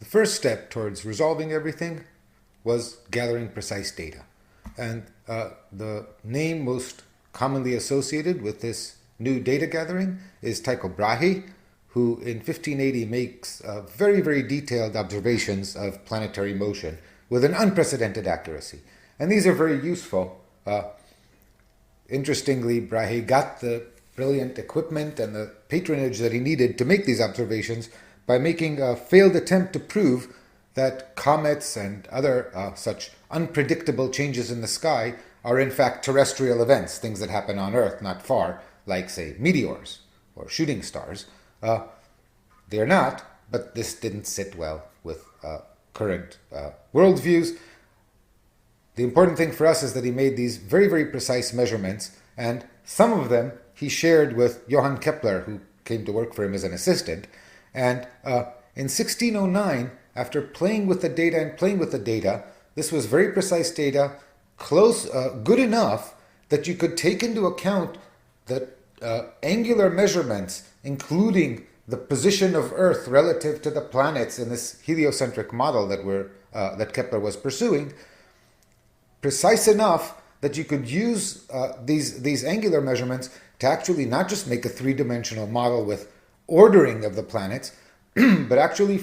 first step towards resolving everything was gathering precise data. And the name most commonly associated with this new data gathering is Tycho Brahe, who in 1580 makes very, very detailed observations of planetary motion with an unprecedented accuracy. And these are very useful. Interestingly, Brahe got the brilliant equipment and the patronage that he needed to make these observations by making a failed attempt to prove that comets and other such unpredictable changes in the sky are in fact terrestrial events, things that happen on Earth not far, like, say, meteors or shooting stars. They're not, but this didn't sit well with current worldviews. The important thing for us is that he made these very, very precise measurements, and some of them he shared with Johann Kepler, who came to work for him as an assistant. And in 1609, after playing with the data and playing with the data, this was very precise data, good enough that you could take into account the angular measurements, including the position of Earth relative to the planets in this heliocentric model that Kepler was pursuing, precise enough that you could use these angular measurements to actually not just make a three-dimensional model with ordering of the planets, but actually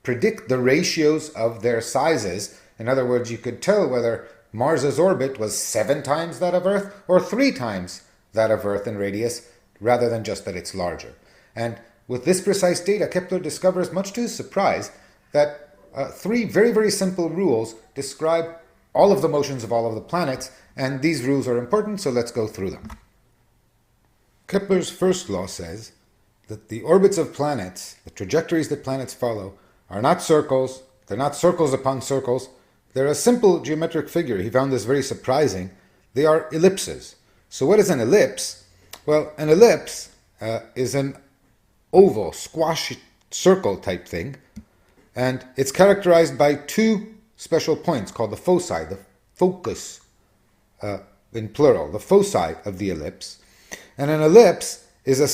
predict the ratios of their sizes. In other words, you could tell whether Mars's orbit was 7 times that of Earth or 3 times that of Earth in radius, rather than just that it's larger. And with this precise data, Kepler discovers, much to his surprise, that 3 very, very simple rules describe all of the motions of all of the planets, and these rules are important, so let's go through them. Kepler's first law says that the orbits of planets, the trajectories that planets follow, are not circles, they're not circles upon circles, they're a simple geometric figure. He found this very surprising. They are ellipses. So what is an ellipse? Well, an ellipse is an oval, squash circle type thing, and it's characterized by 2 special points called the foci, the focus in plural, the foci of the ellipse. And an ellipse is a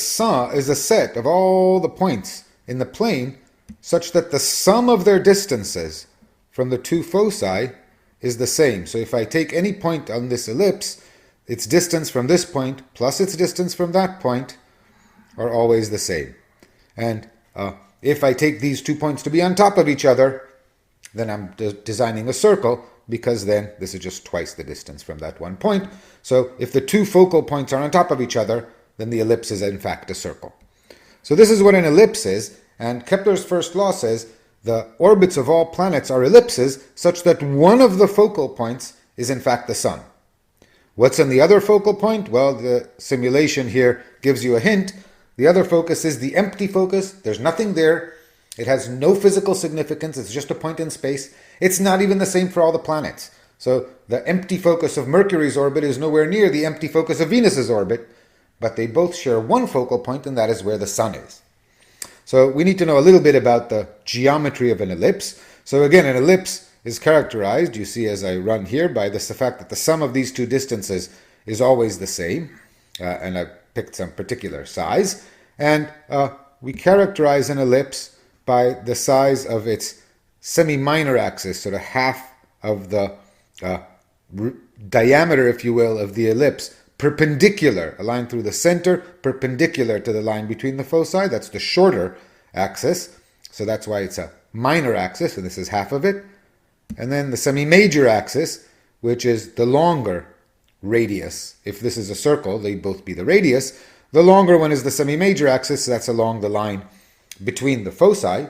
set of all the points in the plane such that the sum of their distances from the 2 foci is the same. So if I take any point on this ellipse, its distance from this point plus its distance from that point are always the same. And if I take these 2 points to be on top of each other, then I'm designing a circle, because then this is just twice the distance from that one point. So if the 2 focal points are on top of each other, then the ellipse is in fact a circle. So this is what an ellipse is, and Kepler's first law says the orbits of all planets are ellipses such that one of the focal points is in fact the sun. What's in the other focal point? Well, the simulation here gives you a hint. The other focus is the empty focus. There's nothing there. It has no physical significance. It's just a point in space. It's not even the same for all the planets. So the empty focus of Mercury's orbit is nowhere near the empty focus of Venus's orbit, but they both share one focal point, and that is where the sun is. So we need to know a little bit about the geometry of an ellipse. So again, an ellipse is characterized, you see as I run here, by the fact that the sum of these 2 distances is always the same, and I've picked some particular size. And we characterize an ellipse by the size of its semi-minor axis, sort of half of the diameter, if you will, of the ellipse, perpendicular, a line through the center, perpendicular to the line between the foci. That's the shorter axis, so that's why it's a minor axis, and this is half of it. And then the semi-major axis, which is the longer radius. If this is a circle, they'd both be the radius. The longer one is the semi-major axis, so that's along the line between the foci.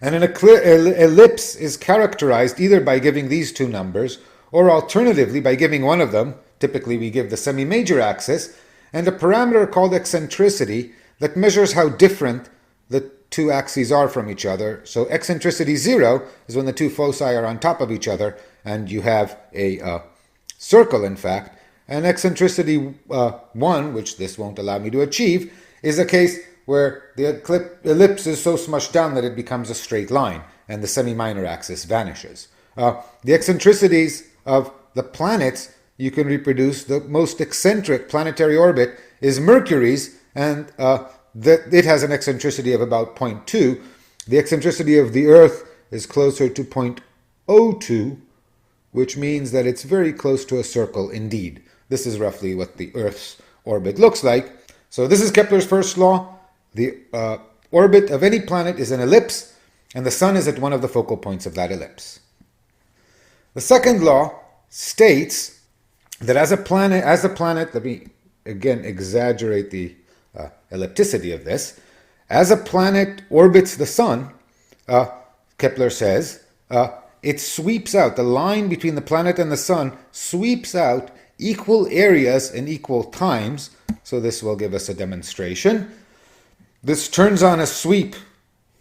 And an ellipse is characterized either by giving these 2 numbers, or alternatively by giving one of them. Typically we give the semi-major axis, and a parameter called eccentricity that measures how different the 2 axes are from each other. So eccentricity 0 is when the 2 foci are on top of each other, and you have a circle, in fact. And eccentricity 1, which this won't allow me to achieve, is a case where the ellipse is so smushed down that it becomes a straight line, and the semi-minor axis vanishes. The eccentricities of the planets you can reproduce. The most eccentric planetary orbit is Mercury's, and it has an eccentricity of about 0.2. The eccentricity of the Earth is closer to 0.02, which means that it's very close to a circle indeed. This is roughly what the Earth's orbit looks like. So this is Kepler's first law. The orbit of any planet is an ellipse, and the sun is at one of the focal points of that ellipse. The second law states that as a planet, let me again exaggerate the ellipticity of this, as a planet orbits the sun, Kepler says, it sweeps out, the line between the planet and the sun sweeps out equal areas in equal times. So this will give us a demonstration. This turns on a sweep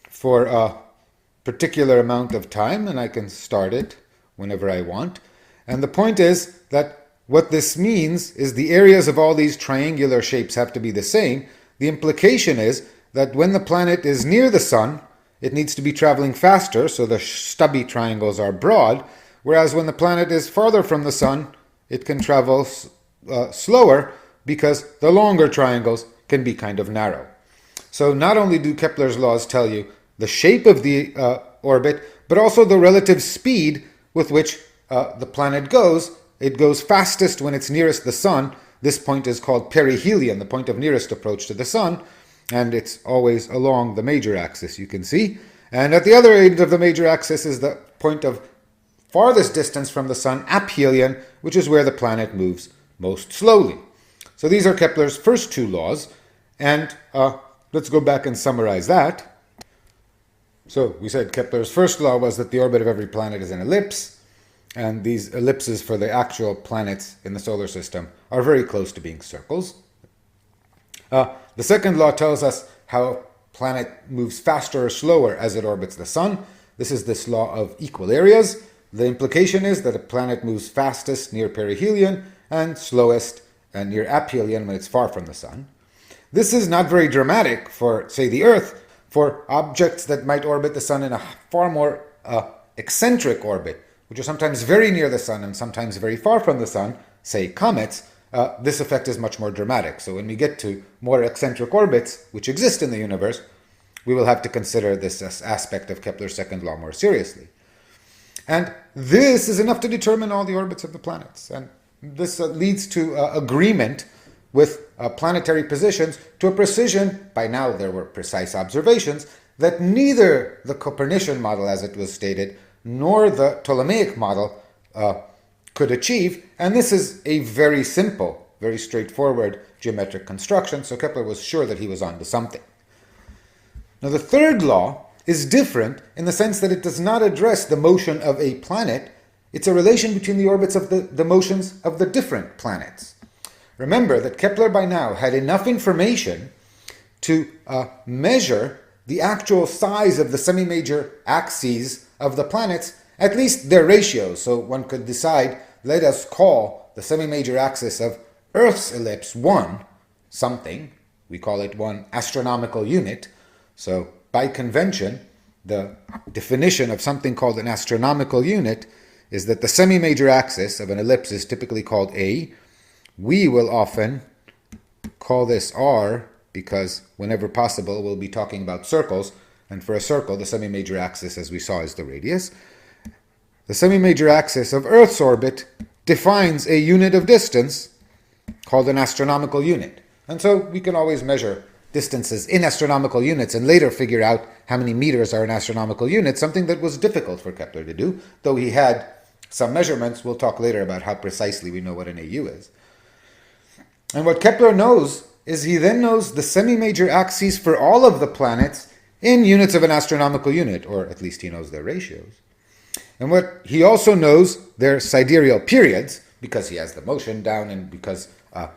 for a particular amount of time, and I can start it whenever I want. And the point is that what this means is the areas of all these triangular shapes have to be the same. The implication is that when the planet is near the sun, it needs to be traveling faster, so the stubby triangles are broad, whereas when the planet is farther from the sun, it can travel slower because the longer triangles can be kind of narrow. So not only do Kepler's laws tell you the shape of the orbit, but also the relative speed with which the planet goes. It goes fastest when it's nearest the sun. This point is called perihelion, the point of nearest approach to the sun, and it's always along the major axis, you can see. And at the other end of the major axis is the point of farthest distance from the sun, aphelion, which is where the planet moves most slowly. So these are Kepler's first two laws, and let's go back and summarize that. So we said Kepler's first law was that the orbit of every planet is an ellipse, and these ellipses for the actual planets in the solar system are very close to being circles. The second law tells us how a planet moves faster or slower as it orbits the sun. This is this law of equal areas. The implication is that a planet moves fastest near perihelion and slowest near aphelion when it's far from the sun. This is not very dramatic for, say, the Earth. For objects that might orbit the sun in a far more eccentric orbit, which are sometimes very near the sun and sometimes very far from the sun, say comets, this effect is much more dramatic. So when we get to more eccentric orbits, which exist in the universe, we will have to consider this aspect of Kepler's second law more seriously. And this is enough to determine all the orbits of the planets. And this leads to agreement with planetary positions to a precision, by now there were precise observations, that neither the Copernican model, as it was stated, nor the Ptolemaic model could achieve. And this is a very simple, very straightforward geometric construction, so Kepler was sure that he was onto something. Now the third law is different in the sense that it does not address the motion of a planet. It's a relation between the orbits of the motions of the different planets. Remember that Kepler by now had enough information to measure the actual size of the semi-major axes of the planets, at least their ratios. So one could decide, let us call the semi-major axis of Earth's ellipse 1 something. We call it 1 astronomical unit. So by convention, the definition of something called an astronomical unit is that the semi-major axis of an ellipse is typically called A. We will often call this R because whenever possible we'll be talking about circles, and for a circle the semi-major axis, as we saw, is the radius. The semi-major axis of Earth's orbit defines a unit of distance called an astronomical unit. And so we can always measure distances in astronomical units and later figure out how many meters are an astronomical unit, something that was difficult for Kepler to do, though he had some measurements. We'll talk later about how precisely we know what an AU is. And what Kepler knows is he then knows the semi-major axes for all of the planets in units of an astronomical unit, or at least he knows their ratios. And what he also knows their sidereal periods, because he has the motion down, and because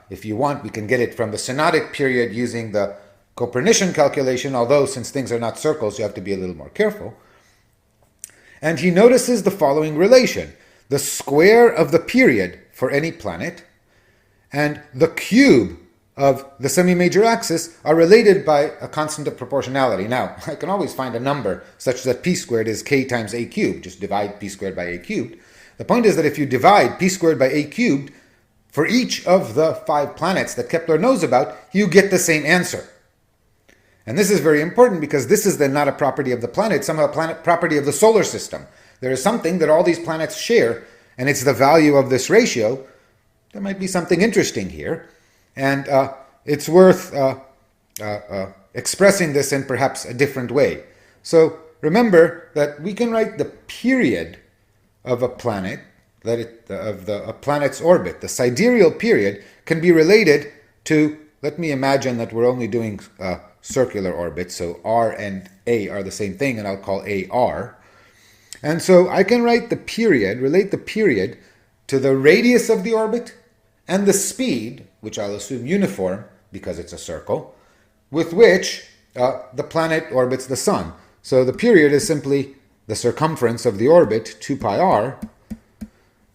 if you want, we can get it from the synodic period using the Copernican calculation, although since things are not circles, you have to be a little more careful. And he notices the following relation. The square of the period for any planet and the cube of the semi-major axis are related by a constant of proportionality. Now, I can always find a number such that p squared is k times a cubed. Just divide p squared by a cubed. The point is that if you divide p squared by a cubed for each of the 5 planets that Kepler knows about, you get the same answer. And this is very important because this is then not a property of the planet, it's somehow a property of the solar system. There is something that all these planets share, and it's the value of this ratio. There might be something interesting here. And it's worth expressing this in perhaps a different way. So remember that we can write the period of a planet, a planet's orbit. The sidereal period can be related to, let me imagine that we're only doing circular orbits, so R and A are the same thing, and I'll call A R. And so I can write the period, relate the period to the radius of the orbit and the speed, which I'll assume uniform because it's a circle, with which the planet orbits the sun. So the period is simply the circumference of the orbit, 2 pi r,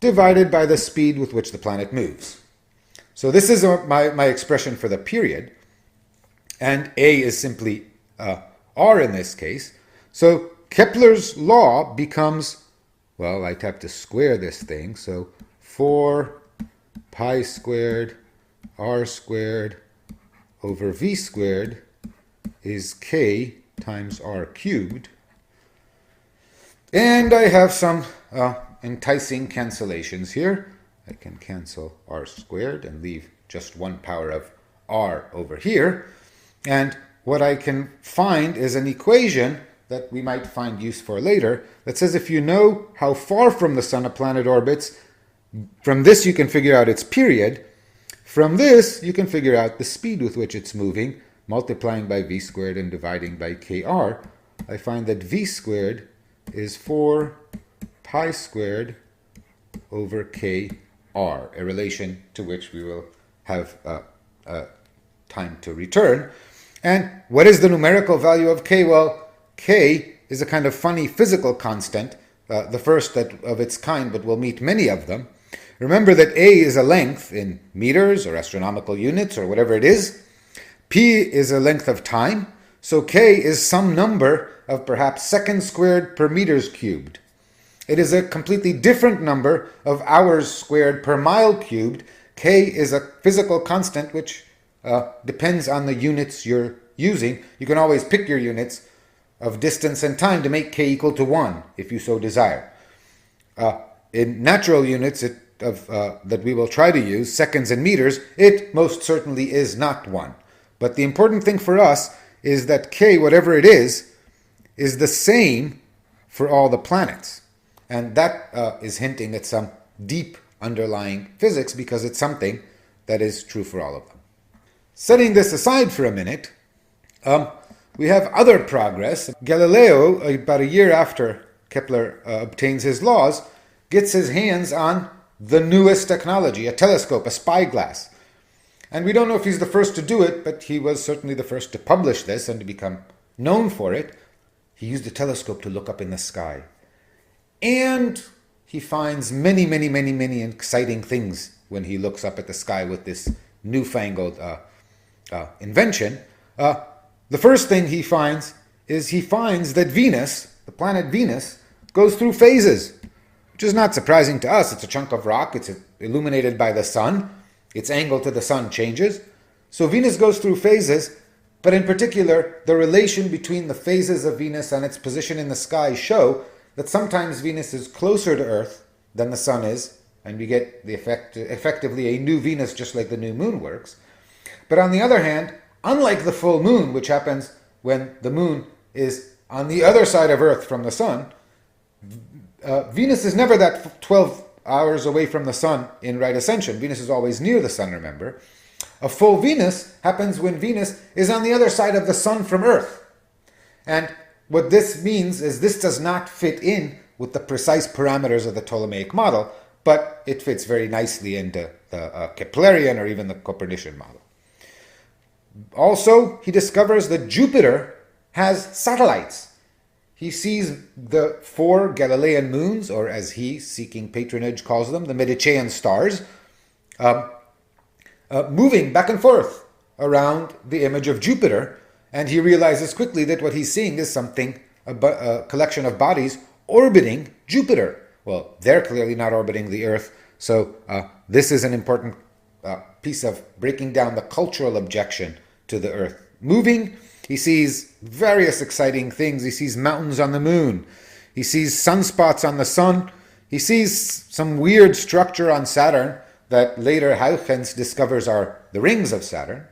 divided by the speed with which the planet moves. So this is my expression for the period, and A is simply r in this case. So Kepler's law becomes, well, I have to square this thing, so 4 pi squared r squared over v squared is k times r cubed. And I have some enticing cancellations here. I can cancel r squared and leave just 1 power of r over here. And what I can find is an equation that we might find use for later that says if you know how far from the sun a planet orbits, from this you can figure out its period. From this you can figure out the speed with which it's moving, multiplying by v squared and dividing by kr. I find that v squared is 4 pi squared over kr, a relation to which we will have time to return. And what is the numerical value of k? Well, k is a kind of funny physical constant, the first of its kind, but we'll meet many of them. Remember that a is a length in meters or astronomical units or whatever it is. P is a length of time, so k is some number of perhaps seconds squared per meters cubed. It is a completely different number of hours squared per mile cubed. K is a physical constant which depends on the units you're using. You can always pick your units of distance and time to make k equal to 1 if you so desire. In natural units that we will try to use, seconds and meters, it most certainly is not 1. But the important thing for us is that k, whatever it is the same for all the planets. And that is hinting at some deep underlying physics because it's something that is true for all of them. Setting this aside for a minute, we have other progress. Galileo, about a year after Kepler obtains his laws, gets his hands on the newest technology, a telescope, a spyglass. And we don't know if he's the first to do it, but he was certainly the first to publish this and to become known for it. He used a telescope to look up in the sky. And he finds many, many, many, many exciting things when he looks up at the sky with this newfangled invention. The first thing he finds that Venus, the planet Venus, goes through phases, which is not surprising to us. It's a chunk of rock. It's illuminated by the sun. Its angle to the sun changes. So Venus goes through phases, but in particular, the relation between the phases of Venus and its position in the sky show that sometimes Venus is closer to Earth than the sun is, and we get effectively a new Venus just like the new moon works. But on the other hand, unlike the full moon, which happens when the moon is on the other side of Earth from the sun, Venus is never that 12 hours away from the sun in right ascension. Venus is always near the sun, remember. A full Venus happens when Venus is on the other side of the sun from Earth. And what this means is this does not fit in with the precise parameters of the Ptolemaic model, but it fits very nicely into the Keplerian or even the Copernican model. Also, he discovers that Jupiter has satellites. He sees the 4 Galilean moons, or as he, seeking patronage, calls them, the Medicean stars, moving back and forth around the image of Jupiter, and he realizes quickly that what he's seeing is a collection of bodies orbiting Jupiter. Well, they're clearly not orbiting the Earth, so this is an important piece of breaking down the cultural objection to the Earth moving. He sees various exciting things. He sees mountains on the moon. He sees sunspots on the sun. He sees some weird structure on Saturn that later Huygens discovers are the rings of Saturn.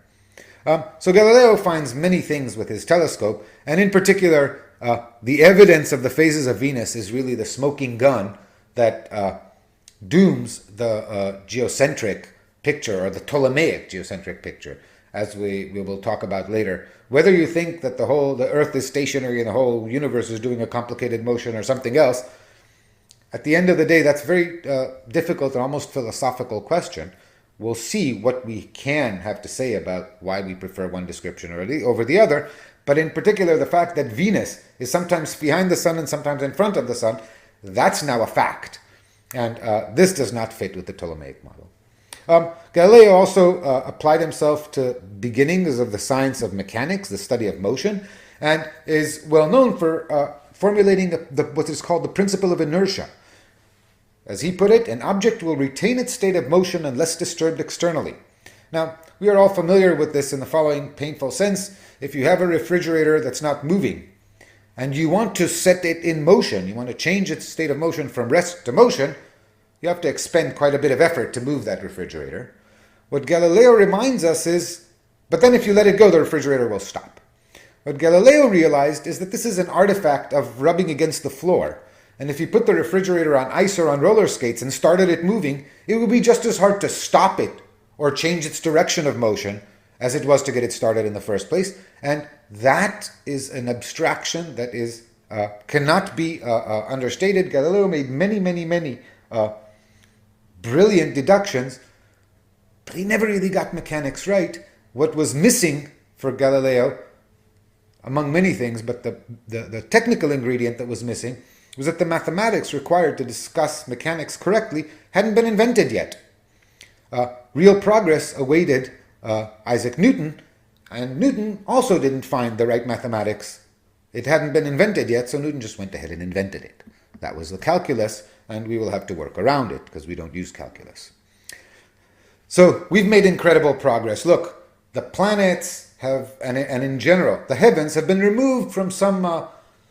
So Galileo finds many things with his telescope, and in particular, the evidence of the phases of Venus is really the smoking gun that dooms the geocentric picture, or the Ptolemaic geocentric picture, as we will talk about later. Whether you think that the Earth is stationary and the whole universe is doing a complicated motion or something else, at the end of the day, that's a very difficult and almost philosophical question. We'll see what we can have to say about why we prefer one description over the other, but in particular, the fact that Venus is sometimes behind the sun and sometimes in front of the sun, that's now a fact. And this does not fit with the Ptolemaic model. Galileo also applied himself to beginnings of the science of mechanics, the study of motion, and is well known for formulating what is called the principle of inertia. As he put it, an object will retain its state of motion unless disturbed externally. Now, we are all familiar with this in the following painful sense. If you have a refrigerator that's not moving, and you want to set it in motion, you want to change its state of motion from rest to motion, you have to expend quite a bit of effort to move that refrigerator. What Galileo reminds us is, but then if you let it go, the refrigerator will stop. What Galileo realized is that this is an artifact of rubbing against the floor. And if you put the refrigerator on ice or on roller skates and started it moving, it would be just as hard to stop it or change its direction of motion as it was to get it started in the first place. And that is an abstraction that cannot be understated. Galileo made many brilliant deductions, but he never really got mechanics right. What was missing for Galileo, among many things, but the technical ingredient that was missing, was that the mathematics required to discuss mechanics correctly hadn't been invented yet. Real progress awaited Isaac Newton, and Newton also didn't find the right mathematics. It hadn't been invented yet, so Newton just went ahead and invented it. That was the calculus, and we will have to work around it because we don't use calculus. So we've made incredible progress. Look, the planets have, and in general, the heavens have been removed from some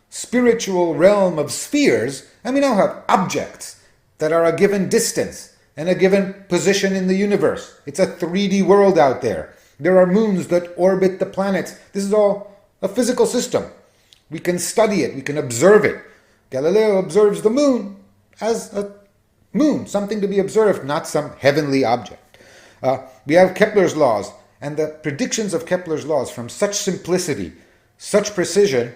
spiritual realm of spheres, and we now have objects that are a given distance and a given position in the universe. It's a 3D world out there. There are moons that orbit the planets. This is all a physical system. We can study it, we can observe it. Galileo observes the moon as a moon, something to be observed, not some heavenly object. We have Kepler's laws, and the predictions of Kepler's laws from such simplicity, such precision,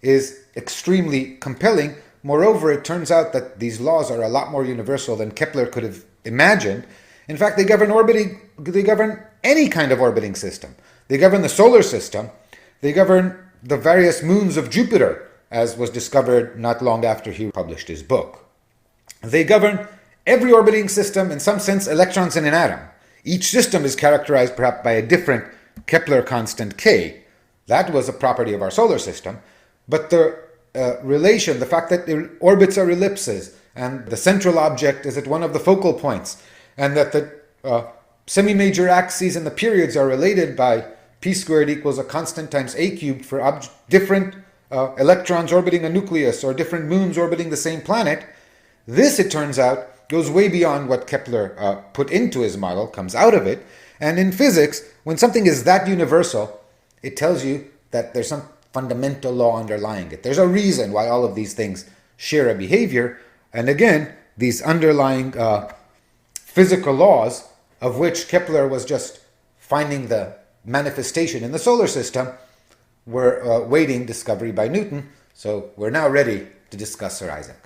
is extremely compelling. Moreover, it turns out that these laws are a lot more universal than Kepler could have imagined. In fact, they govern any kind of orbiting system. They govern the solar system. They govern the various moons of Jupiter, as was discovered not long after he published his book. They govern every orbiting system, in some sense, electrons in an atom. Each system is characterized perhaps by a different Kepler constant K. That was a property of our solar system. But the relation, the fact that the orbits are ellipses, and the central object is at one of the focal points, and that the semi-major axes and the periods are related by p squared equals a constant times a cubed for different electrons orbiting a nucleus or different moons orbiting the same planet, this, it turns out, goes way beyond what Kepler put into his model, comes out of it. And in physics, when something is that universal, it tells you that there's some fundamental law underlying it. There's a reason why all of these things share a behavior. And again, these underlying physical laws, of which Kepler was just finding the manifestation in the solar system, were waiting discovery by Newton. So we're now ready to discuss Sir Isaac.